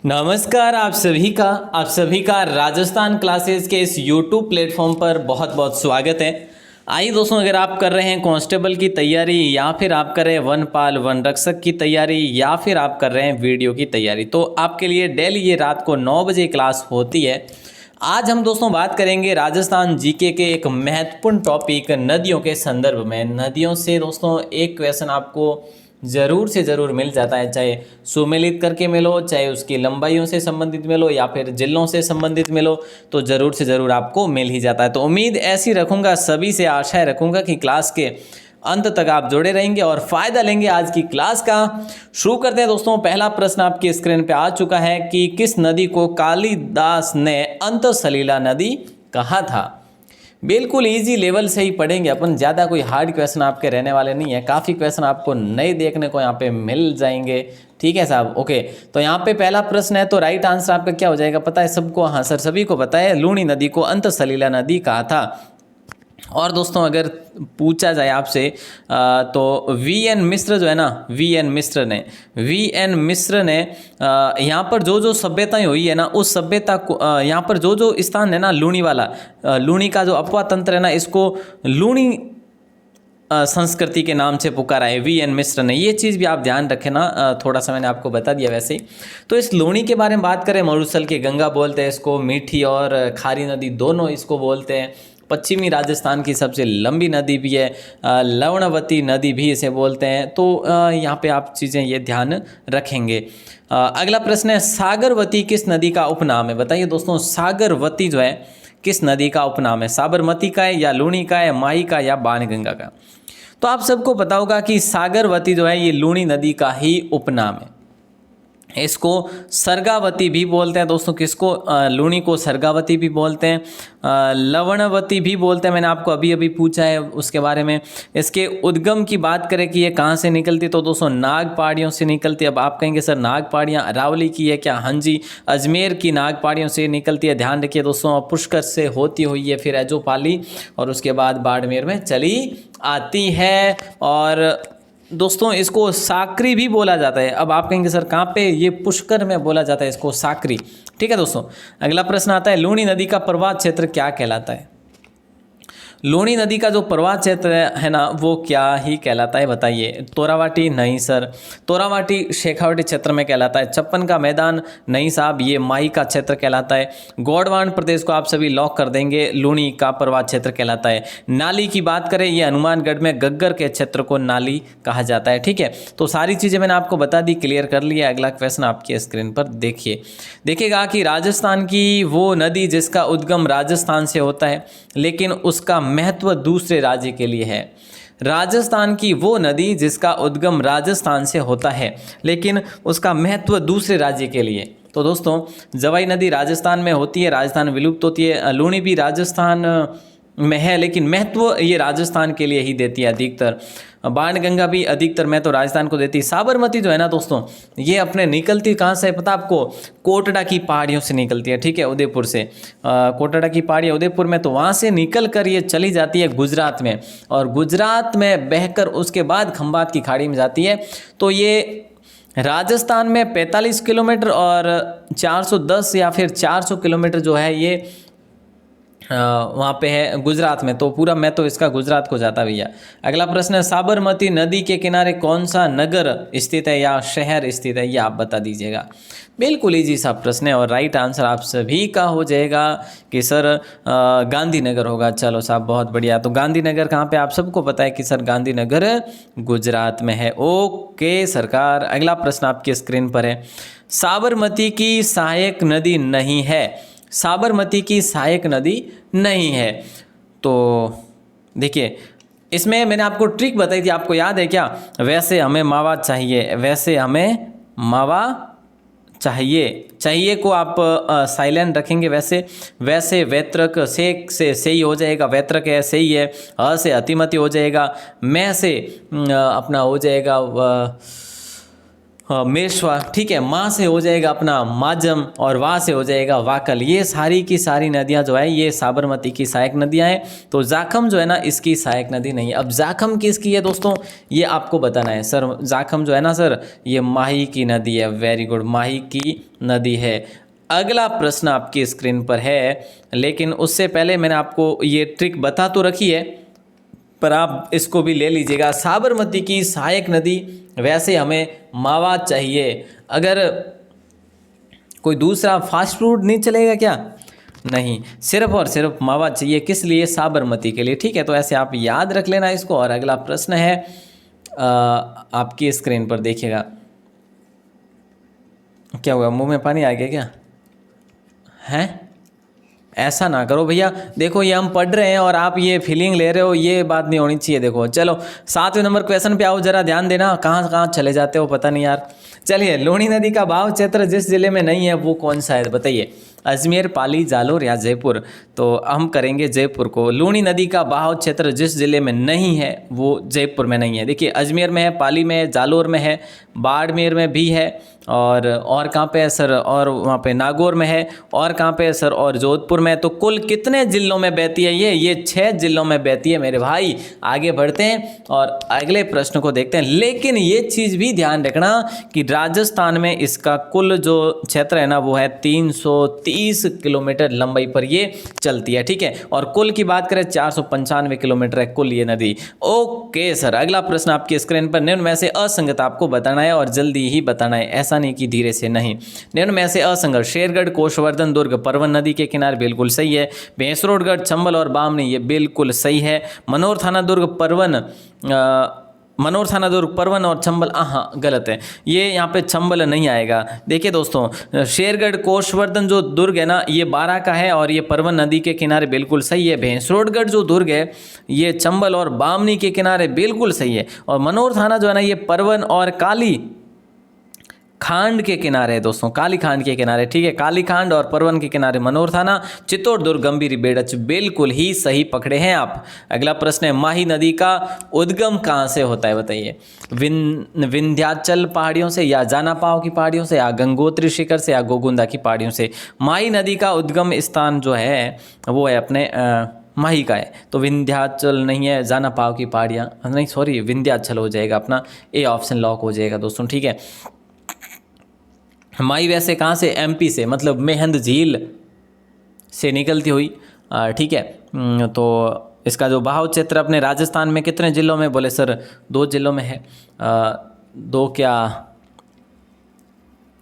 नमस्कार आप सभी का राजस्थान क्लासेस के इस YouTube प्लेटफॉर्म पर बहुत बहुत स्वागत है। आइए दोस्तों, अगर आप कर रहे हैं कांस्टेबल की तैयारी या फिर आप कर रहे हैं वनपाल वन रक्षक की तैयारी या फिर आप कर रहे हैं वीडियो की तैयारी, तो आपके लिए डेली ये रात को 9 बजे क्लास होती है। आज हम दोस्तों बात करेंगे राजस्थान जीके के एक महत्वपूर्ण टॉपिक नदियों के संदर्भ में। नदियों से दोस्तों एक क्वेश्चन आपको ज़रूर से ज़रूर मिल जाता है, चाहे सुमेलित करके मिलो, चाहे उसकी लंबाइयों से संबंधित मिलो या फिर जिलों से संबंधित मिलो, तो ज़रूर से ज़रूर आपको मिल ही जाता है। तो उम्मीद ऐसी रखूँगा, सभी से आशाएं रखूँगा कि क्लास के अंत तक आप जुड़े रहेंगे और फ़ायदा लेंगे आज की क्लास का। शुरू करते हैं दोस्तों। पहला प्रश्न आपकी स्क्रीन पे आ चुका है कि किस नदी को कालिदास ने अंतसलीला नदी कहा था। बिल्कुल इजी लेवल से ही पढ़ेंगे अपन, ज़्यादा कोई हार्ड क्वेश्चन आपके रहने वाले नहीं है। काफ़ी क्वेश्चन आपको नए देखने को यहाँ पे मिल जाएंगे। ठीक है साहब, ओके। तो यहाँ पे पहला प्रश्न है, तो राइट आंसर आपका क्या हो जाएगा पता है सबको? हाँ सर, सभी को पता है, लूणी नदी को अंतसलीला नदी कहा था। और दोस्तों अगर पूछा जाए आपसे तो वी.एन. मिश्र जो है ना, वी.एन. मिश्र ने यहाँ पर जो जो सभ्यताएं हुई है ना, उस सभ्यता को यहाँ पर जो जो स्थान है ना लूणी वाला, लूणी का जो अपवा तंत्र है ना, इसको लूणी संस्कृति के नाम से पुकारा है वी.एन. मिश्र ने। ये चीज़ भी आप ध्यान रखें ना, थोड़ा सा मैंने आपको बता दिया वैसे ही। तो इस लूणी के बारे में बात करें, मरुस्थल की गंगा बोलते हैं इसको, मीठी और खारी नदी दोनों इसको बोलते हैं। पश्चिमी राजस्थान की सबसे लंबी नदी भी है, लवणवती नदी भी इसे बोलते हैं। तो यहाँ पे आप चीज़ें ये ध्यान रखेंगे। अगला प्रश्न है, सागरवती किस नदी का उपनाम है? बताइए दोस्तों, सागरवती जो है किस नदी का उपनाम है? साबरमती का है या लूणी का है, माही का या बाणगंगा का? तो आप सबको पता होगा कि सागरवती जो है ये लूणी नदी का ही उपनाम है। इसको सरगावती भी बोलते हैं दोस्तों। किसको? लूणी को सरगावती भी बोलते हैं, लवणवती भी बोलते हैं। मैंने आपको अभी अभी पूछा है उसके बारे में। इसके उद्गम की बात करें कि ये कहाँ से निकलती, तो दोस्तों नाग पहाड़ियों से निकलती है। अब आप कहेंगे सर नाग पहाड़ियाँ अरावली की है क्या? हाँ जी, अजमेर की नाग पहाड़ियों से निकलती है। ध्यान रखिए दोस्तों, पुष्कर से होती हुई है, फिर अजोपाली और उसके बाद बाड़मेर में चली आती है। और दोस्तों इसको साकरी भी बोला जाता है। अब आप कहेंगे सर कहाँ पे? ये पुष्कर में बोला जाता है इसको साकरी। ठीक है दोस्तों, अगला प्रश्न आता है, लूणी नदी का प्रवाह क्षेत्र क्या कहलाता है? लूणी नदी का जो प्रवाह क्षेत्र है ना, वो क्या ही कहलाता है बताइए? तोरावाटी? नहीं सर, तोरावाटी शेखावाटी क्षेत्र में कहलाता है। छप्पन का मैदान? नहीं साहब, ये माही का क्षेत्र कहलाता है। गोंडवान प्रदेश को आप सभी लॉक कर देंगे, लूणी का प्रवाह क्षेत्र कहलाता है। नाली की बात करें, ये हनुमानगढ़ में गग्गर के क्षेत्र को नाली कहा जाता है। ठीक है, तो सारी चीज़ें मैंने आपको बता दी, क्लियर कर लिया। अगला क्वेश्चन आपकी स्क्रीन पर देखिएगा कि राजस्थान की वो नदी जिसका उद्गम राजस्थान से होता है लेकिन उसका महत्व दूसरे राज्य के लिए है। राजस्थान की वो नदी जिसका उद्गम राजस्थान से होता है लेकिन उसका महत्व दूसरे राज्य के लिए। तो दोस्तों जवाई नदी राजस्थान में होती है, राजस्थान विलुप्त होती है। लूणी भी राजस्थान में है लेकिन महत्व ये राजस्थान के लिए ही देती है अधिकतर। बाणगंगा भी अधिकतर महत्व राजस्थान को देती है। साबरमती जो है ना दोस्तों, ये अपने निकलती कहाँ से है पता आपको? कोटड़ा की पहाड़ियों से निकलती है। ठीक है, उदयपुर से, कोटड़ा की पहाड़ियाँ उदयपुर में, तो वहाँ से निकल कर ये चली जाती है गुजरात में, और गुजरात में बहकर उसके बाद खंभात की खाड़ी में जाती है। तो ये राजस्थान में 45 किलोमीटर और 410 या फिर 400 किलोमीटर जो है ये वहाँ पे है गुजरात में। तो पूरा मैं तो इसका गुजरात को जाता भैया। अगला प्रश्न है, साबरमती नदी के किनारे कौन सा नगर स्थित है या शहर स्थित है, ये आप बता दीजिएगा। बिल्कुल इजी सा प्रश्न है और राइट आंसर आप सभी का हो जाएगा कि सर गांधीनगर होगा। चलो साहब बहुत बढ़िया। तो गांधीनगर कहाँ पे? आप सबको पता है कि सर गांधीनगर गुजरात में है। ओके सरकार, अगला प्रश्न आपकी स्क्रीन पर है, साबरमती की सहायक नदी नहीं है। साबरमती की सहायक नदी नहीं है। तो देखिए इसमें मैंने आपको ट्रिक बताई थी, आपको याद है क्या? वैसे हमें मावा चाहिए, वैसे हमें मावा चाहिए को आप साइलेंट रखेंगे। वैसे वैत्रक से सही हो जाएगा, वैत्रक है सही है। अ से अतिमति हो जाएगा, मैं से अपना हो जाएगा मेशवा, ठीक है। माँ से हो जाएगा अपना माजम और वाह से हो जाएगा वाकल। ये सारी की सारी नदियाँ जो है ये साबरमती की सहायक नदियाँ हैं। तो जाखम जो है ना इसकी सहायक नदी नहीं है। अब जाखम किसकी है दोस्तों, ये आपको बताना है। सर जाखम जो है ना सर ये माही की नदी है। वेरी गुड, माही की नदी है। अगला प्रश्न आपकी स्क्रीन पर है, लेकिन उससे पहले मैंने आपको ये ट्रिक बता तो रखी है, पर आप इसको भी ले लीजिएगा। साबरमती की सहायक नदी, वैसे हमें मावा चाहिए। अगर कोई दूसरा फास्ट फूड नहीं चलेगा क्या, नहीं, सिर्फ और सिर्फ मावा चाहिए। किस लिए, साबरमती के लिए, ठीक है। तो ऐसे आप याद रख लेना इसको। और अगला प्रश्न है आपकी स्क्रीन पर देखिएगा। क्या हुआ, मुंह में पानी आ गया क्या, हैं? ऐसा ना करो भैया, देखो ये हम पढ़ रहे हैं और आप ये फीलिंग ले रहे हो, ये बात नहीं होनी चाहिए। देखो चलो 7वें नंबर क्वेश्चन पे आओ, जरा ध्यान देना। कहाँ कहाँ चले जाते हो पता नहीं यार। चलिए, लूणी नदी का बहाव क्षेत्र जिस जिले में नहीं है वो कौन सा है, बताइए। अजमेर, पाली, जालोर या जयपुर। तो हम करेंगे जयपुर को। लूणी नदी का बहाव क्षेत्र जिस जिले में नहीं है वो जयपुर में नहीं है। देखिए, अजमेर में है, पाली में है, जालोर में है, बाड़मेर में भी है, और कहाँ पे है सर, और वहाँ पे नागौर में है, और कहाँ पे है सर, और जोधपुर में। तो कुल कितने जिलों में बहती है ये 6 जिलों में बहती है मेरे भाई। आगे बढ़ते हैं और अगले प्रश्न को देखते हैं। लेकिन ये चीज़ भी ध्यान रखना कि राजस्थान में इसका कुल जो क्षेत्र है ना वो है 330 किलोमीटर लंबाई पर ये चलती है, ठीक है। और कुल की बात करें 495 किलोमीटर है कुल ये नदी। ओके सर, अगला प्रश्न आपकी स्क्रीन पर। निम्न में से असंगत आपको बताना है और जल्दी ही बताना है, ऐसा नहीं कि धीरे से नहीं। निम्न में से असंगत, शेरगढ़, कोशवर्धन दुर्ग परवन नदी के किनारे, बिल्कुल सही है। भैंसरोडगढ़, चंबल और बामनी, ये बिल्कुल सही है। मनोर थाना दुर्ग परवन और चंबल, हाँ गलत है, ये यहाँ पे चंबल नहीं आएगा। देखिए दोस्तों, शेरगढ़ कोशवर्धन जो दुर्ग है ना ये 12 का है और ये परवन नदी के किनारे, बिल्कुल सही है। भैंसरोडगढ़ जो दुर्ग है ये चंबल और बामनी के किनारे, बिल्कुल सही है। और मनोर थाना जो है ना ये परवन और काली खांड के किनारे है दोस्तों, काली खांड के किनारे, ठीक है। काली खांड और परवन के किनारे मनोर थाना, चित्तौड़, दुर्ग, गंभीरी, बेड़च, बिल्कुल ही सही पकड़े हैं आप। अगला प्रश्न है, माही नदी का उद्गम कहाँ से होता है, बताइए। विंध्याचल पहाड़ियों से, या जानापाव की पहाड़ियों से, या गंगोत्री शिखर से, या गोगुंदा की पहाड़ियों से। माही नदी का उद्गम स्थान जो है वो है अपने माही का है। तो विंध्याचल नहीं है, जानापाव की पहाड़ियाँ नहीं, सॉरी विंध्याचल हो जाएगा अपना, ए ऑप्शन लॉक हो जाएगा दोस्तों, ठीक है। माई वैसे कहाँ से, एमपी से, मतलब मेहंद झील से निकलती हुई, ठीक है। तो इसका जो बहाव क्षेत्र अपने राजस्थान में कितने जिलों में, बोले सर 2 जिलों में है। 2 क्या,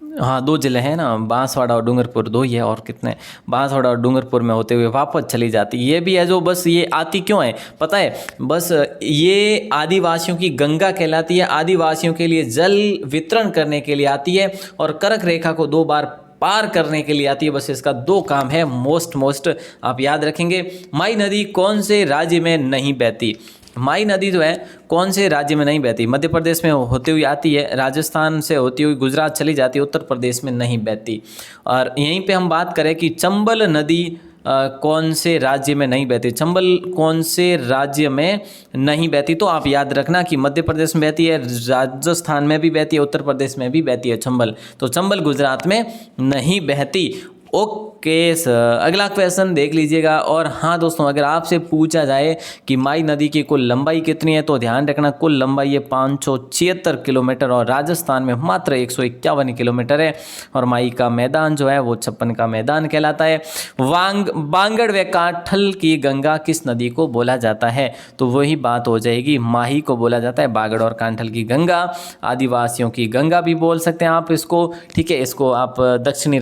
हाँ 2 जिले हैं ना, बांसवाड़ा और डूंगरपुर, 2 ही है। और कितने, बांसवाड़ा और डूंगरपुर में होते हुए वापस चली जाती। ये भी है जो, बस ये आती क्यों है पता है, बस ये आदिवासियों की गंगा कहलाती है, आदिवासियों के लिए जल वितरण करने के लिए आती है और कर्क रेखा को 2 बार पार करने के लिए आती है। बस इसका 2 काम है, मोस्ट आप याद रखेंगे। माई नदी कौन से राज्य में नहीं बहती, माई नदी जो है कौन से राज्य में नहीं बहती, मध्य प्रदेश में होती हुई आती है, राजस्थान से होती हुई गुजरात चली जाती है, उत्तर प्रदेश में नहीं बहती। और यहीं पे हम बात करें कि चंबल नदी कौन से राज्य में नहीं बहती, चंबल कौन से राज्य में नहीं बहती, तो आप याद रखना कि मध्य प्रदेश में बहती है, राजस्थान में भी बहती है, उत्तर प्रदेश में भी बहती है चंबल। तो चंबल गुजरात में नहीं बहती। ओके सर, अगला क्वेश्चन देख लीजिएगा। और हाँ दोस्तों, अगर आपसे पूछा जाए कि माई नदी की कुल लंबाई कितनी है, तो ध्यान रखना कुल लंबाई है 576 किलोमीटर और राजस्थान में मात्र 151 किलोमीटर है। और माई का मैदान जो है वो 56 का मैदान कहलाता है। बांगड़ व कांठल की गंगा किस नदी को बोला जाता है, तो वही बात हो जाएगी, माही को बोला जाता है। बागड़ और कांठल की गंगा, आदिवासियों की गंगा भी बोल सकते हैं आप इसको, ठीक है। इसको आप दक्षिणी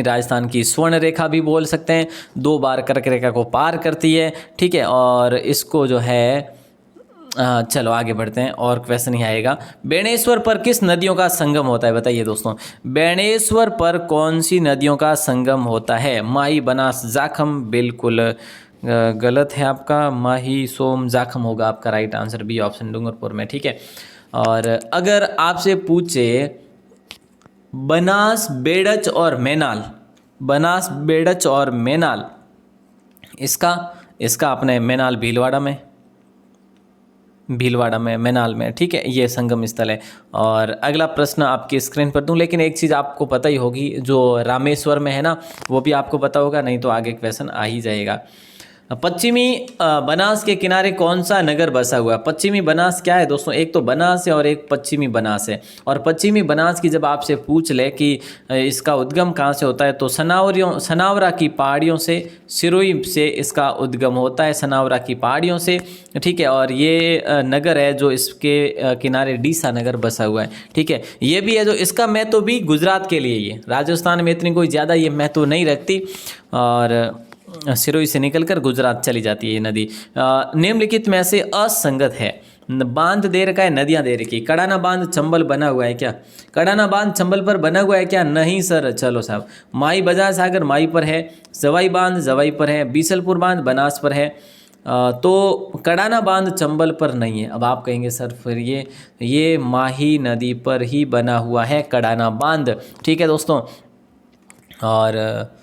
राजस्थान की स्वर्ण रेखा भी बोल सकते हैं, 2 बार कर्क रेखा को पार करती है, ठीक है। और इसको जो है चलो आगे बढ़ते हैं और क्वेश्चन ही आएगा। बेणेश्वर पर किस नदियों का संगम होता है, बताइए दोस्तों। बेणेश्वर पर कौन सी नदियों का संगम होता है, माही, बनास, जाखम, बिल्कुल गलत है आपका, माही, सोम, जाखम होगा आपका right answer, B option Dungarpur में, ठीक है। और अगर आपसे पूछे बनास, बेड़च और मैनाल, बनास, बेड़च और मैनाल, इसका अपने मैनाल भीलवाड़ा में, भीलवाड़ा में, मैनाल में, ठीक है, ये संगम स्थल है। और अगला प्रश्न आपकी स्क्रीन पर दूं, लेकिन एक चीज़ आपको पता ही होगी, जो रामेश्वर में है ना, वो भी आपको पता होगा, नहीं तो आगे क्वेश्चन आ ही जाएगा। पश्चिमी बनास के किनारे कौन सा नगर बसा हुआ है? पश्चिमी बनास क्या है दोस्तों? एक तो बनास है और एक पश्चिमी बनास है। और पश्चिमी बनास की जब आपसे पूछ ले कि इसका उद्गम कहाँ से होता है, तो सनावरा की पहाड़ियों से, सिरोही से इसका उद्गम होता है, सनावरा की पहाड़ियों से, ठीक है। और ये नगर है जो इसके किनारे डीसा नगर बसा हुआ है, ठीक है। ये भी है जो इसका महत्व भी गुजरात के लिए, ये राजस्थान में इतनी कोई ज़्यादा ये महत्व नहीं रखती, और सिरोही से निकलकर गुजरात चली जाती है ये नदी। निम्नलिखित में से असंगत है। बांध दे रखा है, नदियां दे रखी। कड़ाना बांध चंबल बना हुआ है क्या? कड़ाना बांध चंबल पर बना हुआ है क्या? नहीं सर। चलो साहब, माई बजाज सागर माई पर है, जवाई बांध जवाई पर है, बीसलपुर बांध बनास पर है, तो कड़ाना बांध चंबल पर नहीं है। अब आप कहेंगे सर फिर ये माही नदी पर ही बना हुआ है कड़ाना बांध, ठीक है दोस्तों। और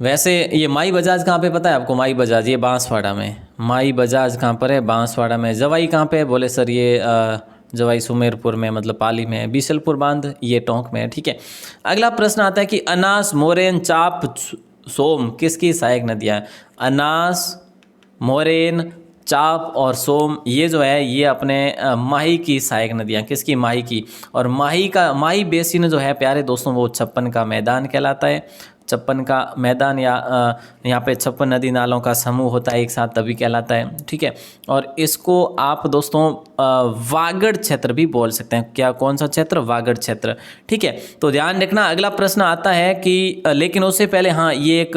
वैसे ये माई बजाज कहाँ पे पता है आपको? माई बजाज ये बांसवाड़ा में। माई बजाज कहाँ पर है? बांसवाड़ा में। जवाई कहाँ पे है? बोले सर ये जवाई सुमेरपुर में, मतलब पाली में है। बीसलपुर बांध ये टोंक में है, ठीक है। अगला प्रश्न आता है कि अनास, मोरेन, चाप, सोम किसकी सहायक नदियाँ हैं? अनास, मोरेन, चाप और सोम ये जो है ये अपने माही की सहायक नदियाँ। किसकी? माही की। और माही बेसिन जो है प्यारे दोस्तों, वो 56 का मैदान कहलाता है। 56 का मैदान, या यहाँ पे 56 नदी नालों का समूह होता है एक साथ, तभी कहलाता है, ठीक है। और इसको आप दोस्तों वागड़ क्षेत्र भी बोल सकते हैं। क्या? कौन सा क्षेत्र? वागड़ क्षेत्र, ठीक है। तो ध्यान रखना। अगला प्रश्न आता है कि लेकिन उससे पहले हाँ, ये एक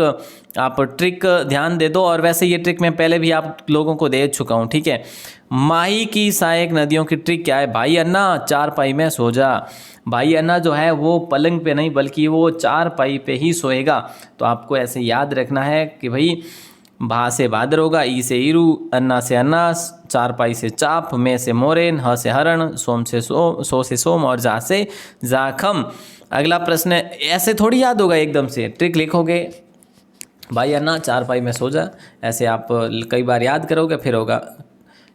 आप ट्रिक ध्यान दे दो, और वैसे ये ट्रिक मैं पहले भी आप लोगों को दे चुका हूँ, ठीक है। माही की सहायक नदियों की ट्रिक क्या है? भाई अन्ना चारपाई में सो जा। भाई अन्ना जो है वो पलंग पे नहीं, बल्कि वो चारपाई पे ही सोएगा। तो आपको ऐसे याद रखना है कि भाई भा से भादर होगा, ई से ईरू, अन्ना से अन्नास, चारपाई से चाप, में से मोरेन, ह से हरण, सोम से सो से सोम, और जा से जाखम। अगला प्रश्न ऐसे थोड़ी याद होगा एकदम से, ट्रिक लिखोगे भाई अन्ना चारपाई में सो जा, ऐसे आप कई बार याद करोगे फिर होगा,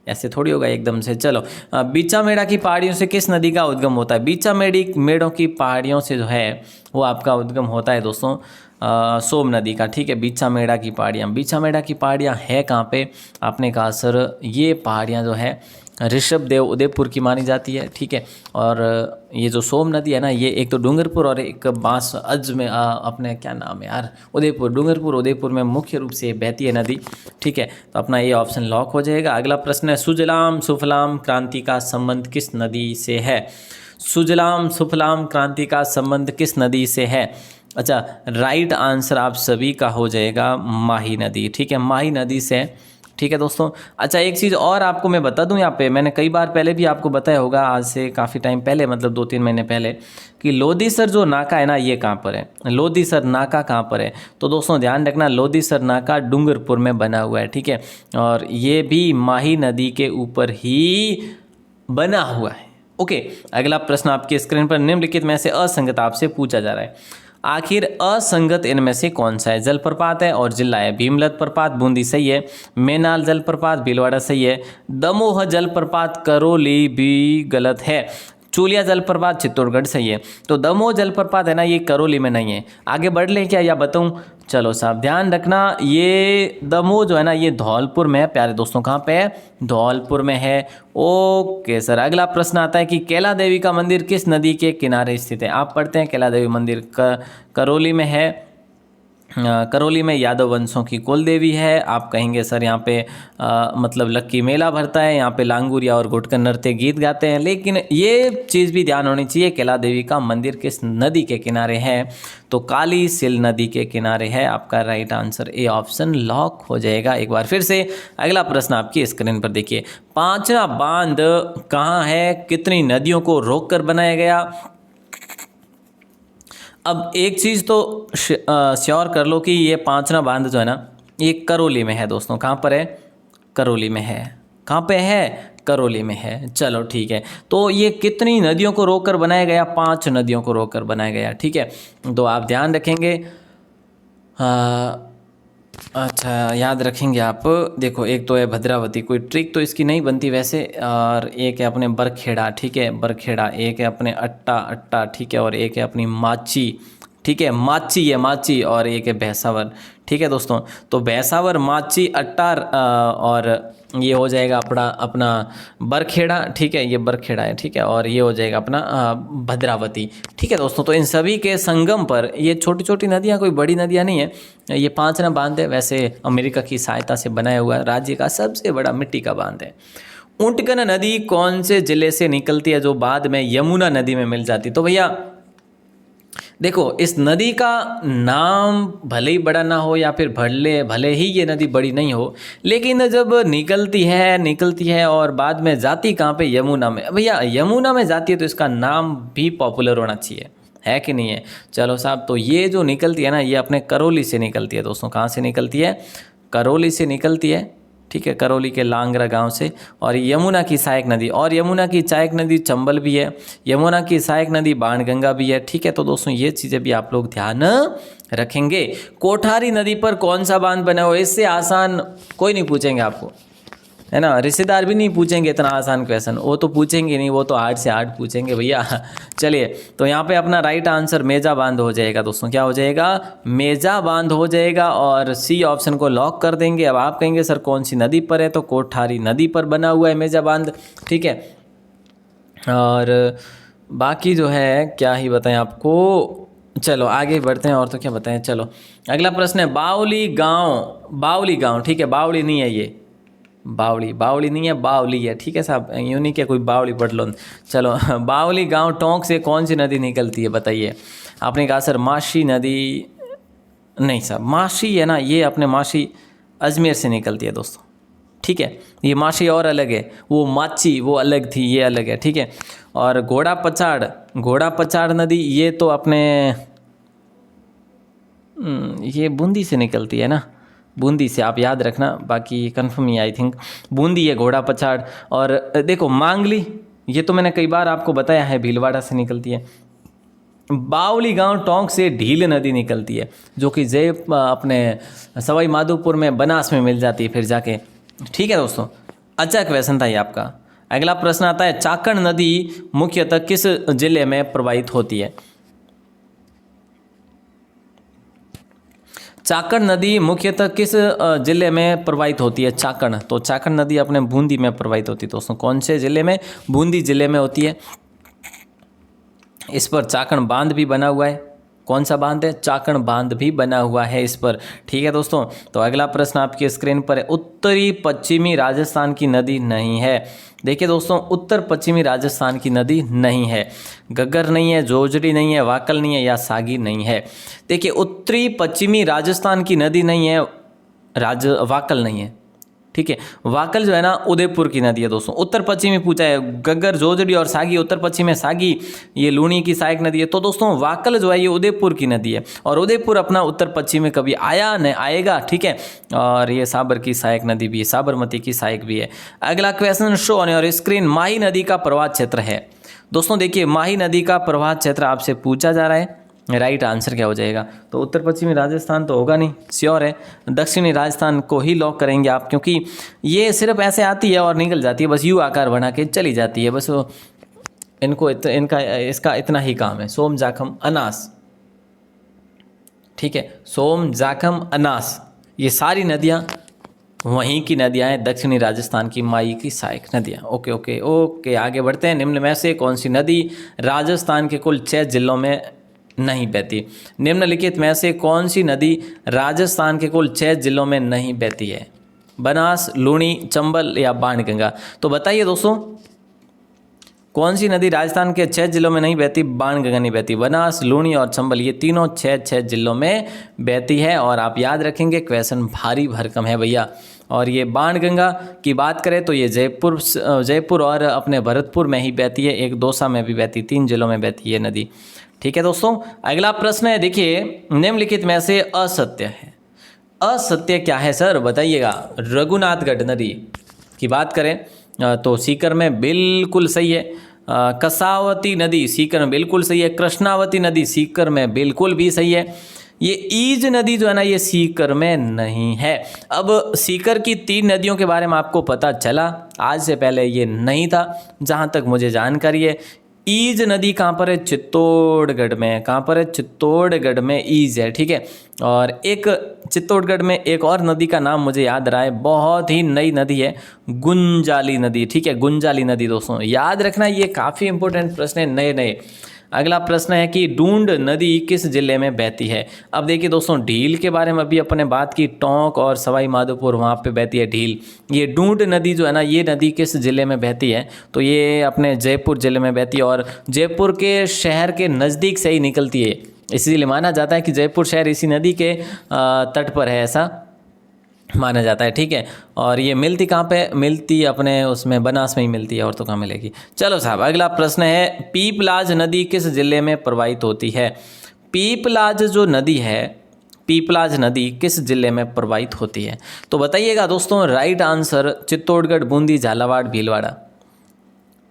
ऐसे थोड़ी होगा एकदम से। चलो, बीचा मेड़ा की पहाड़ियों से किस नदी का उद्गम होता है? बीचा मेड़ों की पहाड़ियों से जो है वो आपका उद्गम होता है दोस्तों सोम नदी का, ठीक है। बीचा मेड़ा की पहाड़ियाँ है कहाँ पे? आपने कहा सर ये पहाड़ियाँ जो है ऋषभ देव उदयपुर की मानी जाती है, ठीक है। और ये जो सोम नदी है ना, ये एक तो डूंगरपुर और एक बांस अज में अपने क्या नाम है यार, उदयपुर में मुख्य रूप से बहती है नदी, ठीक है। तो अपना ये ऑप्शन लॉक हो जाएगा। अगला प्रश्न है सुजलाम सुफलाम क्रांति का संबंध किस नदी से है? सुजलाम सुफलाम क्रांति का संबंध किस नदी से है? अच्छा, राइट आंसर आप सभी का हो जाएगा माही नदी, ठीक है, माही नदी से, ठीक है दोस्तों। अच्छा, एक चीज़ और आपको मैं बता दूं, यहाँ पे मैंने कई बार पहले भी आपको बताया होगा, आज से काफ़ी टाइम पहले, मतलब 2-3 महीने पहले, कि लोधीसर जो नाका है ना, ये कहाँ पर है? लोधीसर नाका कहाँ पर है? तो दोस्तों ध्यान रखना, लोधीसर नाका डूंगरपुर में बना हुआ है, ठीक है। और ये भी माही नदी के ऊपर ही बना हुआ है। ओके, अगला प्रश्न आपकी स्क्रीन पर, निम्नलिखित में से असंगत आपसे पूछा जा रहा है। आखिर असंगत इनमें से कौन सा है? जलप्रपात है और जिला है। भीमलत प्रपात बूंदी सही है, मैनाल जलप्रपात भीलवाड़ा सही है, दमोह जलप्रपात करौली भी गलत है, चूलिया जलप्रपात चित्तौड़गढ़ सही है। तो दमोह जलप्रपात है ना, ये करौली में नहीं है। आगे बढ़ लें क्या या बताऊं? चलो साहब ध्यान रखना, ये दमोह जो है ना, ये धौलपुर में है प्यारे दोस्तों। कहाँ पे है? धौलपुर में है। ओके सर, अगला प्रश्न आता है कि कैला देवी का मंदिर किस नदी के किनारे स्थित है? आप पढ़ते हैं कैला देवी मंदिर करौली में है। करौली में यादव वंशों की कुल देवी है। आप कहेंगे सर यहाँ पे मतलब लक्की मेला भरता है, यहाँ पे लांगुरिया और घुटकर नृत्य गीत गाते हैं, लेकिन ये चीज़ भी ध्यान होनी चाहिए, कैला देवी का मंदिर किस नदी के किनारे है? तो काली सिल नदी के किनारे है। आपका right answer A option lock हो जाएगा। एक बार फिर से अगला प्रश्न आपकी स्क्रीन पर देखिए, पांचवा बांध कहाँ है? कितनी नदियों को रोककर बनाया गया? अब एक चीज़ तो श्योर कर लो कि ये पांचवा बांध जो है ना, ये करौली में है दोस्तों। कहाँ पर है? करौली में है। कहाँ पे है? करौली में है। चलो ठीक है, तो ये कितनी नदियों को रोककर बनाया गया? 5 नदियों को रोककर बनाया गया, ठीक है। तो आप ध्यान रखेंगे अच्छा, याद रखेंगे आप। देखो, एक तो है भद्रावती, कोई ट्रिक तो इसकी नहीं बनती वैसे, और एक है अपने बरखेड़ा, ठीक है, बरखेड़ा। एक है अपने अट्टा, अट्टा, ठीक है, और एक है अपनी माची, ठीक है, माची है, माची। और एक है भैंसावर, ठीक है दोस्तों। तो भैंसावर, माची, अट्टा और ये हो जाएगा अपना अपना बरखेड़ा, ठीक है, ये बरखेड़ा है, ठीक है, और ये हो जाएगा अपना भद्रावती, ठीक है दोस्तों। तो इन सभी के संगम पर ये छोटी छोटी नदियाँ, कोई बड़ी नदियाँ नहीं है, ये 5 ना बांध है, वैसे अमेरिका की सहायता से बनाया हुआ राज्य का सबसे बड़ा मिट्टी का बांध है। ऊंटकन नदी कौन से जिले से निकलती है जो बाद में यमुना नदी में मिल जाती? तो भैया देखो, इस नदी का नाम भले ही बड़ा ना हो या फिर भले भले ही ये नदी बड़ी नहीं हो, लेकिन जब निकलती है और बाद में जाती कहाँ पे? यमुना में। भैया यमुना में जाती है तो इसका नाम भी पॉपुलर होना चाहिए, है कि नहीं है? चलो साहब, तो ये जो निकलती है ना, ये अपने करौली से निकलती है दोस्तों। कहाँ से निकलती है? करौली से निकलती है, ठीक है, करौली के लांगरा गांव से। और यमुना की सहायक नदी, और यमुना की सहायक नदी चंबल भी है, यमुना की सहायक नदी बाणगंगा भी है, ठीक है। तो दोस्तों ये चीज़ें भी आप लोग ध्यान रखेंगे। कोठारी नदी पर कौन सा बांध बना हुआ? इससे आसान कोई नहीं पूछेंगे आपको, है ना। रिश्तेदार भी नहीं पूछेंगे इतना आसान क्वेश्चन, वो तो पूछेंगे नहीं, वो तो हार्ड से हार्ड पूछेंगे भैया। चलिए, तो यहाँ पे अपना राइट आंसर मेजा बांध हो जाएगा दोस्तों। क्या हो जाएगा? मेजा बांध हो जाएगा, और सी ऑप्शन को लॉक कर देंगे। अब आप कहेंगे सर कौन सी नदी पर है, तो कोठारी नदी पर बना हुआ है मेजा बांध, ठीक है। और बाकी जो है क्या ही बताएं आपको, चलो आगे बढ़ते हैं। और तो क्या बताएं, चलो अगला प्रश्न है बावली गांव, ठीक है, बावली नहीं है ये, बावली नहीं है, बावली है, ठीक है साहब, यूँ नहीं क्या कोई बावली पढ़ लो। चलो, बावली गांव टोंक से कौन सी नदी निकलती है बताइए? आपने कहा सर माशी नदी, नहीं साहब, माशी है ना, ये अपने माशी अजमेर से निकलती है दोस्तों, ठीक है। ये माशी और अलग है, वो माची वो अलग थी, ये अलग है, ठीक है। और घोड़ा पछाड़ नदी, ये तो अपने ये बूंदी से निकलती है ना, बूंदी से, आप याद रखना, बाकी confirm he I think Bundi है घोड़ा पछाड़। और देखो मांगली, ये तो मैंने कई बार आपको बताया है, भीलवाड़ा से निकलती है। बावली गांव टोंक से ढील नदी निकलती है, जो कि जय अपने सवाई माधोपुर में बनास में मिल जाती है फिर जाके, ठीक है दोस्तों। अच्छा क्वेश्चन था ये आपका। अगला प्रश्न आता है चाकण नदी मुख्यतः किस जिले में प्रवाहित होती है? चाकण नदी मुख्यतः किस जिले में प्रवाहित होती है? चाकण, तो चाकण नदी अपने बूंदी में प्रवाहित होती है दोस्तों। कौन से जिले में? बूंदी जिले में होती है। इस पर चाकण बांध भी बना हुआ है। कौन सा बांध है? चाकण बांध भी बना हुआ है इस पर, ठीक है दोस्तों। तो अगला प्रश्न आपकी स्क्रीन पर है उत्तरी पश्चिमी राजस्थान की नदी नहीं है। देखिए दोस्तों, उत्तर पश्चिमी राजस्थान की नदी नहीं है, गग्गर नहीं है, जोजड़ी नहीं है, वाकल नहीं है, या सागी नहीं है। देखिए, उत्तरी पश्चिमी राजस्थान की नदी नहीं है, वाकल नहीं है, ठीक है। वाकल जो है ना उदयपुर की नदी है दोस्तों। उत्तर पश्चिमी पूछा है, गग्गर, जोजड़ी और सागी, उत्तर पश्चिम में सागी ये लूणी की सहायक नदी है। तो दोस्तों वाकल जो है ये उदयपुर की नदी है, और उदयपुर अपना उत्तर पश्चिम में कभी आया नहीं आएगा, ठीक है। और ये साबर की सहायक नदी भी है, साबरमती की सहायक भी है। अगला question show on your screen, Mahi नदी का प्रवाह क्षेत्र है दोस्तों। देखिए, माही नदी का प्रवाह क्षेत्र आपसे पूछा जा रहा है, राइट आंसर क्या हो जाएगा? तो उत्तर पश्चिमी राजस्थान तो होगा नहीं, श्योर है, दक्षिणी राजस्थान को ही लॉक करेंगे आप, क्योंकि ये सिर्फ ऐसे आती है और निकल जाती है, बस यू आकार बना के चली जाती है, बस इनको इसका इतना ही काम है। सोम जाखम अनास, ठीक है, सोम जाखम अनास, ये सारी नदियाँ वहीं की नदियाँ हैं, दक्षिणी राजस्थान की माई की सहायक नदियाँ। ओके ओके ओके, आगे बढ़ते हैं। निम्न में से कौन सी नदी राजस्थान के कुल 6 जिलों में नहीं बहती? निम्नलिखित में से कौन सी नदी राजस्थान के कुल 6 जिलों में नहीं बहती है? बनास, लूणी, चंबल या बाणगंगा? तो बताइए दोस्तों, कौन सी नदी राजस्थान के 6 जिलों में नहीं बहती? बाणगंगा नहीं बहती। बनास, लूणी और चंबल ये तीनों 6 जिलों में बहती है। और आप याद रखेंगे क्वेश्चन भारी भरकम है भैया। और ये बाणगंगा की बात करें तो ये जयपुर और अपने भरतपुर में ही बहती है, एक दौसा में भी बहती, 3 जिलों में बहती है नदी, ठीक है दोस्तों। अगला प्रश्न है, देखिए, निम्नलिखित में से असत्य है। असत्य क्या है सर बताइएगा? रघुनाथगढ़ नदी की बात करें तो सीकर में बिल्कुल सही है। कसावती नदी सीकर में बिल्कुल सही है। कृष्णावती नदी सीकर में बिल्कुल भी सही है। ये ईज नदी जो है ना ये सीकर में नहीं है। अब सीकर की 3 नदियों के बारे में आपको पता चला, आज से पहले ये नहीं था जहाँ तक मुझे जानकारी है। ईज नदी कहाँ पर है? चित्तौड़गढ़ में। कहाँ पर है? चित्तौड़गढ़ में ईज है, ठीक है। और एक चित्तौड़गढ़ में एक और नदी का नाम मुझे याद रहा है, बहुत ही नई नदी है, गुंजाली नदी, ठीक है। गुंजाली नदी दोस्तों याद रखना, ये काफ़ी इंपॉर्टेंट प्रश्न है, नए नए। अगला प्रश्न है कि ढूंढ नदी किस जिले में बहती है? अब देखिए दोस्तों, ढील के बारे में अभी अपने बात की, टोंक और सवाई माधोपुर वहाँ पे बहती है ढील। ये ढूंढ नदी जो है ना, ये नदी किस जिले में बहती है? तो ये अपने जयपुर जिले में बहती है और जयपुर के शहर के नज़दीक से ही निकलती है, इसीलिए माना जाता है कि जयपुर शहर इसी नदी के तट पर है, ऐसा माना जाता है, ठीक है। और ये मिलती कहाँ पे? मिलती अपने उसमें बनास में ही मिलती है, और तो कहाँ मिलेगी। चलो साहब, अगला प्रश्न है, पीपलाज नदी किस जिले में प्रवाहित होती है? पीपलाज जो नदी है, पीपलाज नदी किस जिले में प्रवाहित होती है? तो बताइएगा दोस्तों, राइट आंसर चित्तौड़गढ़, बूंदी, झालावाड़, भीलवाड़ा।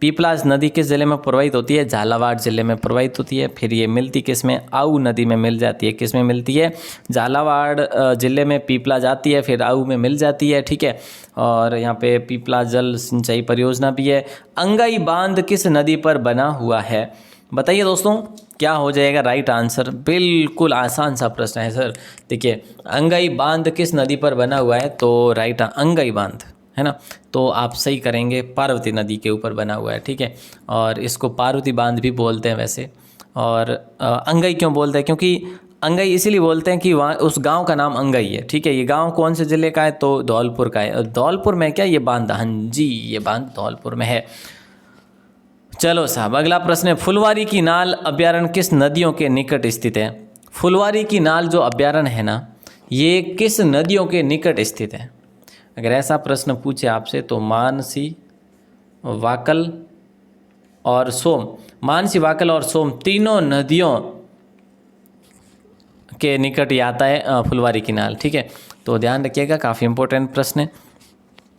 पीपलाज नदी किस जिले में प्रवाहित होती है? झालावाड़ जिले में प्रवाहित होती है। फिर ये मिलती किस में? आऊ नदी में मिल जाती है। किस में मिलती है? झालावाड़ जिले में पीपलाज आती है, फिर आऊ में मिल जाती है, ठीक है। और यहाँ पे पीपलाज जल सिंचाई परियोजना भी है। अंगई बांध किस नदी पर बना हुआ है? बताइए दोस्तों, क्या हो जाएगा राइट आंसर? बिल्कुल आसान सा प्रश्न है सर। देखिए, अंगई बांध किस नदी पर बना हुआ है? तो राइट अंगई बांध है ना, तो आप सही करेंगे, पार्वती नदी के ऊपर बना हुआ है, ठीक है। और इसको पार्वती बांध भी बोलते हैं वैसे। और अंगई क्यों बोलते हैं? क्योंकि अंगई इसीलिए बोलते हैं कि वहाँ उस गांव का नाम अंगई है, ठीक है। ये गांव कौन से ज़िले का है? तो धौलपुर का है। धौलपुर में क्या ये बांध? हाँ जी, ये बांध धौलपुर में है। चलो साहब, अगला प्रश्न है, फुलवारी की नाल अभ्यारण्य किस नदियों के निकट स्थित है? फुलवारी की नाल जो अभ्यारण्य है ना, ये किस नदियों के निकट स्थित है? अगर ऐसा प्रश्न पूछे आपसे तो मानसी, वाकल और सोम, मानसी, वाकल और सोम तीनों नदियों के निकट ही आता है फुलवारी की नाल, ठीक है। तो ध्यान रखिएगा, काफ़ी इंपॉर्टेंट प्रश्न है।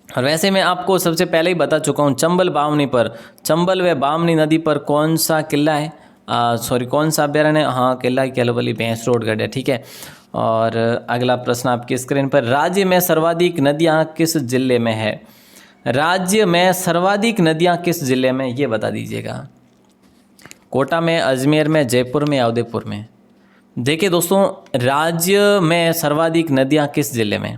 और वैसे मैं आपको सबसे पहले ही बता चुका हूँ, चंबल बामनी पर, चंबल व बामनी नदी पर कौन सा किला है? कौन सा अभ्यारण्य है? हाँ, किला केलवली भैंसरोडगढ़ है, ठीक है। और अगला प्रश्न आपकी स्क्रीन पर, राज्य में सर्वाधिक नदियाँ किस जिले में है? राज्य में सर्वाधिक नदियाँ किस जिले में, ये बता दीजिएगा। कोटा में, अजमेर में, जयपुर में या उदयपुर में? देखिए दोस्तों, राज्य में सर्वाधिक नदियाँ किस जिले में?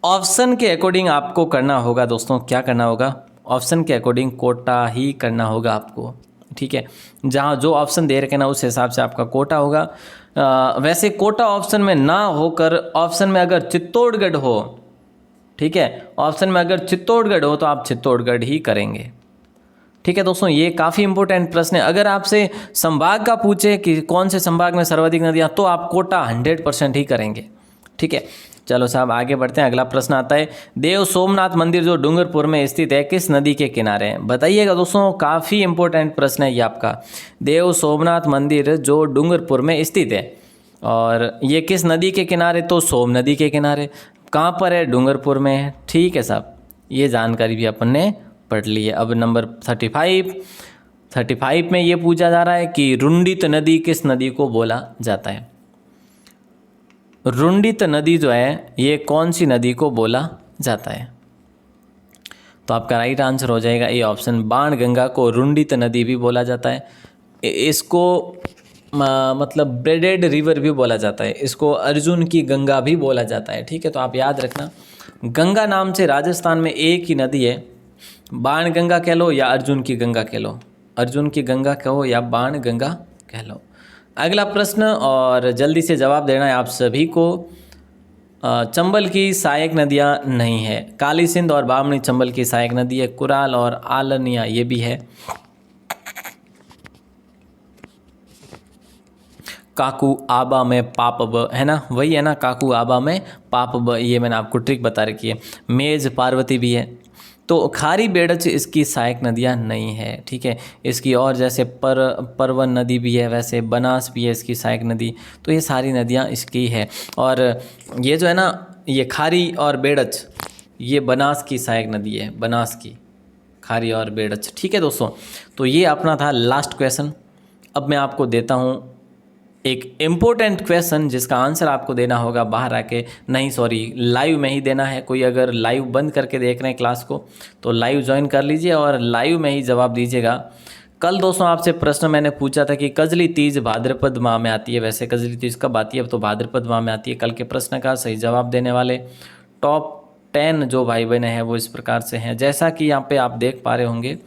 ऑप्शन के अकॉर्डिंग आपको करना होगा दोस्तों, क्या करना होगा? ऑप्शन के अकॉर्डिंग कोटा ही करना होगा आपको, ठीक है। जहाँ जो ऑप्शन दे रखे ना उस हिसाब से आपका कोटा होगा। वैसे कोटा ऑप्शन में ना होकर ऑप्शन में अगर चित्तौड़गढ़ हो, ठीक है, ऑप्शन में अगर चित्तौड़गढ़ हो तो आप चित्तौड़गढ़ ही करेंगे, ठीक है दोस्तों। ये काफ़ी इंपॉर्टेंट प्रश्न है। अगर आपसे संभाग का पूछे कि कौन से संभाग में सर्वाधिक नदियाँ, तो आप कोटा 100% ही करेंगे, ठीक है। चलो साहब, आगे बढ़ते हैं। अगला प्रश्न आता है, देव सोमनाथ मंदिर जो डूंगरपुर में स्थित है किस नदी के किनारे है? बताइएगा दोस्तों, काफ़ी इंपॉर्टेंट प्रश्न है ये आपका। देव सोमनाथ मंदिर जो डूंगरपुर में स्थित है, और ये किस नदी के किनारे? तो सोम नदी के किनारे। कहाँ पर है? डूंगरपुर में है, ठीक है साहब। ये जानकारी भी अपन ने पढ़ ली है। अब नंबर 35 में ये पूछा जा रहा है कि रुंडित नदी किस नदी को बोला जाता है? रुंडित नदी जो है ये कौन सी नदी को बोला जाता है? तो आपका राइट आंसर हो जाएगा ए ऑप्शन, बाणगंगा को रुंडित नदी भी बोला जाता है। इसको मतलब ब्रेडेड रिवर भी बोला जाता है, इसको अर्जुन की गंगा भी बोला जाता है, ठीक है। तो आप याद रखना, गंगा नाम से राजस्थान में एक ही नदी है, बाणगंगा कह लो या अर्जुन की गंगा कह लो, अर्जुन की गंगा कहो या बाणगंगा कह लो। अगला प्रश्न, और जल्दी से जवाब देना है आप सभी को। चंबल की सहायक नदियाँ नहीं है, काली सिंध और बामनी चंबल की सहायक नदी है, कुराल और आलनिया ये भी है। काकू आबा में पाप ब है ना, वही है ना, काकू आबा में पाप ब, ये मैंने आपको ट्रिक बता रखी है। मेज पार्वती भी है। तो खारी बेड़च इसकी सहायक नदियाँ नहीं है, ठीक है। इसकी और जैसे परवन नदी भी है, वैसे बनास भी है इसकी सहायक नदी। तो ये सारी नदियाँ इसकी है। और ये जो है ना, ये खारी और बेड़च ये बनास की सहायक नदी है, बनास की, खारी और बेड़च, ठीक है दोस्तों। तो ये अपना था लास्ट क्वेश्चन। अब मैं आपको देता हूँ एक इम्पोर्टेंट क्वेश्चन जिसका आंसर आपको देना होगा बाहर आके, नहीं सॉरी लाइव में ही देना है। कोई अगर लाइव बंद करके देख रहे हैं क्लास को तो लाइव ज्वाइन कर लीजिए और लाइव में ही जवाब दीजिएगा। कल दोस्तों आपसे प्रश्न मैंने पूछा था कि कजली तीज भाद्रपद माह में आती है, वैसे कजली तीज कब आती है, अब तो भाद्रपद माह में आती है। कल के प्रश्न का सही जवाब देने वाले टॉप 10 जो भाई बहन हैं वो इस प्रकार से हैं, जैसा कि यहाँ पे आप देख पा रहे होंगे।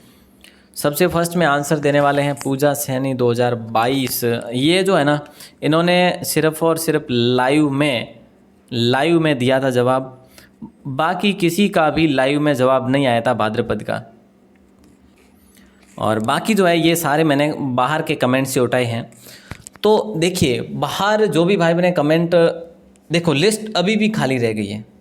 सबसे फर्स्ट में आंसर देने वाले हैं पूजा सैनी 2022। ये जो है ना, इन्होंने सिर्फ और सिर्फ लाइव में दिया था जवाब, बाकी किसी का भी लाइव में जवाब नहीं आया था भाद्रपद का। और बाकी जो है ये सारे मैंने बाहर के कमेंट से उठाए हैं। तो देखिए बाहर जो भी भाई बहन कमेंट, देखो लिस्ट अभी भी खाली रह गई है।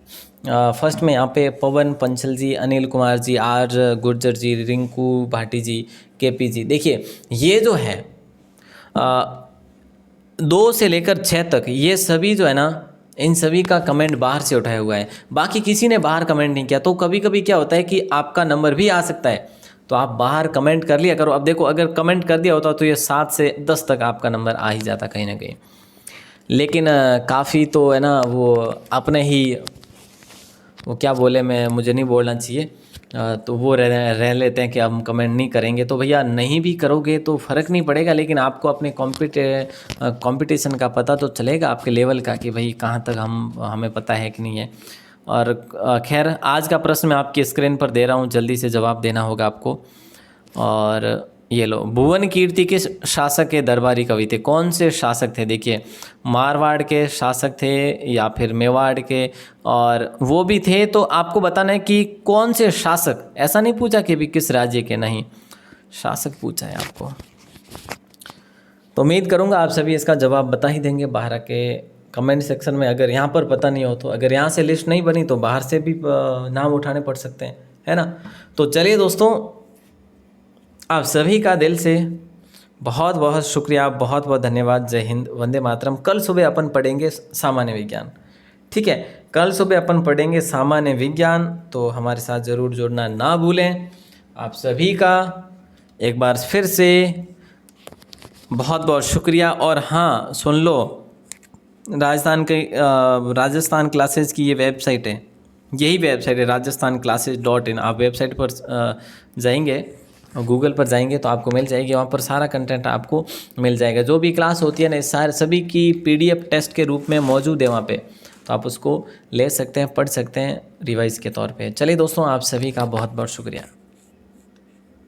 फर्स्ट में यहाँ पे पवन पंचल जी, अनिल कुमार जी, आर गुर्जर जी, रिंकू भाटी जी, केपी जी। देखिए ये जो है 2 से लेकर 6 तक ये सभी जो है ना, इन सभी का कमेंट बाहर से उठाया हुआ है, बाकी किसी ने बाहर कमेंट नहीं किया। तो कभी कभी क्या होता है कि आपका नंबर भी आ सकता है, तो आप बाहर कमेंट कर लिया करो। अब देखो अगर कमेंट कर दिया होता तो ये 7 से 10 तक आपका नंबर आ ही जाता कहीं ना कहीं। लेकिन काफ़ी तो है ना वो अपने ही वो क्या बोले, मुझे नहीं बोलना चाहिए, तो वो रह लेते हैं कि हम कमेंट नहीं करेंगे। तो भैया नहीं भी करोगे तो फ़र्क नहीं पड़ेगा, लेकिन आपको अपने कंपटीशन का पता तो चलेगा, आपके लेवल का, कि भाई कहाँ तक हमें पता है कि नहीं है। और खैर आज का प्रश्न मैं आपकी स्क्रीन पर दे रहा हूँ, जल्दी से जवाब देना होगा आपको। और ये लो, भुवन कीर्ति किस शासक के दरबारी कवि थे? कौन से शासक थे? देखिए मारवाड़ के शासक थे या फिर मेवाड़ के, और वो भी थे तो आपको बताना है कि कौन से शासक, ऐसा नहीं पूछा कि भी किस राज्य के, नहीं शासक पूछा है आपको। तो उम्मीद करूँगा आप सभी इसका जवाब बता ही देंगे बाहर के कमेंट सेक्शन में। अगर यहाँ पर पता नहीं हो तो, अगर यहाँ से लिस्ट नहीं बनी तो बाहर से भी नाम उठाने पड़ सकते हैं, है ना। तो चलिए दोस्तों, आप सभी का दिल से बहुत बहुत शुक्रिया, बहुत बहुत धन्यवाद। जय हिंद, वंदे मातरम। कल सुबह अपन पढ़ेंगे सामान्य विज्ञान, ठीक है। कल सुबह अपन पढ़ेंगे सामान्य विज्ञान, तो हमारे साथ ज़रूर जुड़ना ना भूलें। आप सभी का एक बार फिर से बहुत बहुत शुक्रिया। और हाँ सुन लो, राजस्थान क्लासेस की ये वेबसाइट है, यही वेबसाइट है rajasthanclasses.in। आप वेबसाइट पर जाएंगे, गूगल पर जाएंगे तो आपको मिल जाएगी, वहाँ पर सारा कंटेंट आपको मिल जाएगा। जो भी क्लास होती है ना, सभी की PDF टेस्ट के रूप में मौजूद है वहाँ पे, तो आप उसको ले सकते हैं, पढ़ सकते हैं रिवाइज के तौर पे। चलिए दोस्तों, आप सभी का बहुत बहुत शुक्रिया।